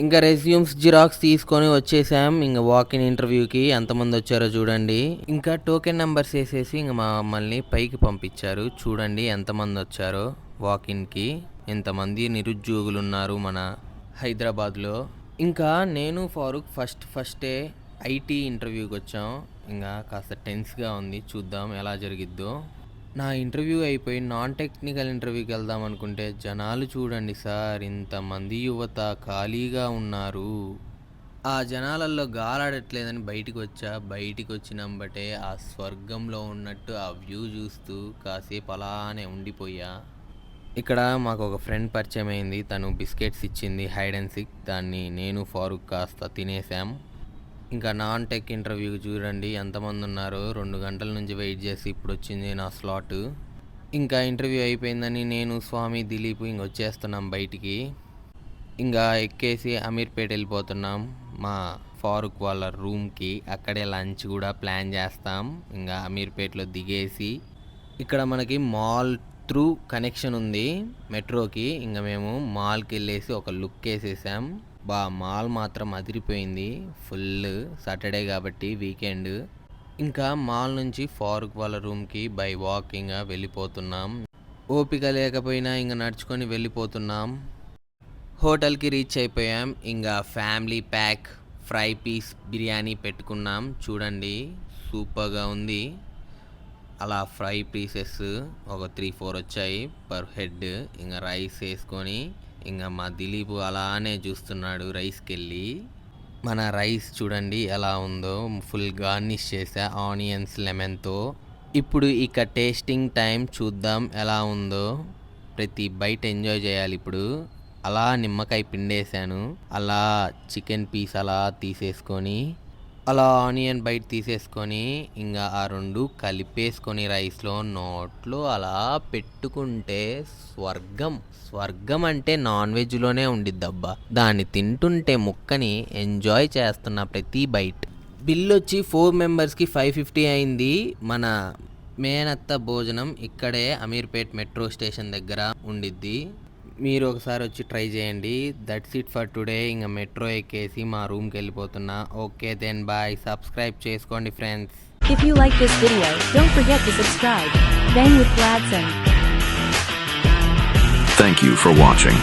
ఇంకా resumes xerox తీసుకొని వచ్చేసాం. ఇంకా వాకిన్ ఇంటర్వ్యూకి ఎంతమంది వచ్చారో చూడండి. ఇంకా టోకెన్ నెంబర్స్ వేసేసి ఇంకా మమ్మల్ని పైకి పంపించారు. చూడండి ఎంతమంది వచ్చారో వాకిన్కి. ఇంతమంది నిరుద్యోగులు ఉన్నారు మన హైదరాబాద్లో. ఇంకా నేను ఫారూక్ ఫస్టే ఐటీ ఇంటర్వ్యూకి వచ్చాం. ఇంకా కాస్త టెన్స్గా ఉంది, చూద్దాం ఎలా జరిగిద్దో. నా ఇంటర్వ్యూ అయిపోయి నాన్ టెక్నికల్ ఇంటర్వ్యూకి వెళ్దాం అనుకుంటే జనాలు చూడండి సార్, ఇంతమంది యువత ఖాళీగా ఉన్నారు. ఆ జనాలల్లో గాలాడట్లేదని బయటికి వచ్చినంబటే ఆ స్వర్గంలో ఉన్నట్టు ఆ వ్యూ చూస్తూ కాసేపు అలానే ఉండిపోయా. ఇక్కడ మాకు ఒక ఫ్రెండ్ పరిచయం అయింది. తను బిస్కెట్స్ ఇచ్చింది, హైడ్ అండ్ సిక్. దాన్ని నేను ఫారూక్ కాస్త తినేసాం. ఇంకా నాన్ టెక్ ఇంటర్వ్యూకి చూడండి ఎంతమంది ఉన్నారో. 2 గంటల నుంచి వెయిట్ చేసి ఇప్పుడు వచ్చింది నా స్లాట్. ఇంకా ఇంటర్వ్యూ అయిపోయిందని నేను, స్వామి, దిలీప్ వచ్చేస్తున్నాం బయటికి. ఇంకా ఎక్కేసి అమీర్పేట వెళ్ళిపోతున్నాం మా ఫారూక్ వాళ్ళ రూమ్కి. అక్కడే లంచ్ కూడా ప్లాన్ చేస్తాం. ఇంకా అమీర్పేటలో దిగేసి ఇక్కడ మనకి మాల్ త్రూ కనెక్షన్ ఉంది మెట్రోకి. ఇంకా మేము మాల్కి వెళ్ళేసి ఒక లుక్ వేసేసాం. మాల్ మాత్రం అదిరిపోయింది. ఫుల్ సాటర్డే కాబట్టి వీకెండ్. ఇంకా మాల్ నుంచి ఫారూక్ వాళ్ళ రూమ్కి బై వాకింగ్ వెళ్ళిపోతున్నాం. ఓపిక లేకపోయినా ఇంకా నడుచుకొని వెళ్ళిపోతున్నాం. హోటల్కి రీచ్ అయిపోయాం. ఇంకా family pack fry piece biryani పెట్టుకున్నాం. చూడండి సూపర్గా ఉంది. అలా ఫ్రై పీసెస్ ఒక 3-4 వచ్చాయి పర్ హెడ్. ఇంకా రైస్ వేసుకొని ఇంకా మా దిలీప్ అలానే చూస్తున్నాడు రైస్కి వెళ్ళి. మన రైస్ చూడండి ఎలా ఉందో, ఫుల్ గార్నిష్ చేసా ఆనియన్స్ లెమన్తో. ఇప్పుడు ఇక టేస్టింగ్ టైం, చూద్దాం ఎలా ఉందో. ప్రతి బైట్ ఎంజాయ్ చేయాలి ఇప్పుడు. అలా నిమ్మకాయ పిండేశాను. అలా చికెన్ పీస్ అలా తీసేసుకొని, అలా ఆనియన్ బైట్ తీసేసుకొని ఇంకా ఆ 2 కలిపేసుకొని రైస్లో నోట్లో అలా పెట్టుకుంటే స్వర్గం అంటే నాన్ వెజ్లోనే ఉండిద్దబ్బా. దాన్ని తింటుంటే ముక్కని ఎంజాయ్ చేస్తున్న ప్రతి బైట్. బిల్ వచ్చి 4 మెంబర్స్కి 550 అయింది. మన మేనత్త భోజనం ఇక్కడే అమీర్పేట్ మెట్రో స్టేషన్ దగ్గర ఉండిద్ది. మీరు ఒకసారి వచ్చి ట్రై చేయండి. That's it for today. ఇంకా మెట్రో ఎక్కేసి మా రూమ్కి వెళ్ళిపోతున్నా. Okay then bye. సబ్స్క్రైబ్ చేసుకోండి friends. If you like this video, don't forget to subscribe. Bang with Gladson. Thank you for watching.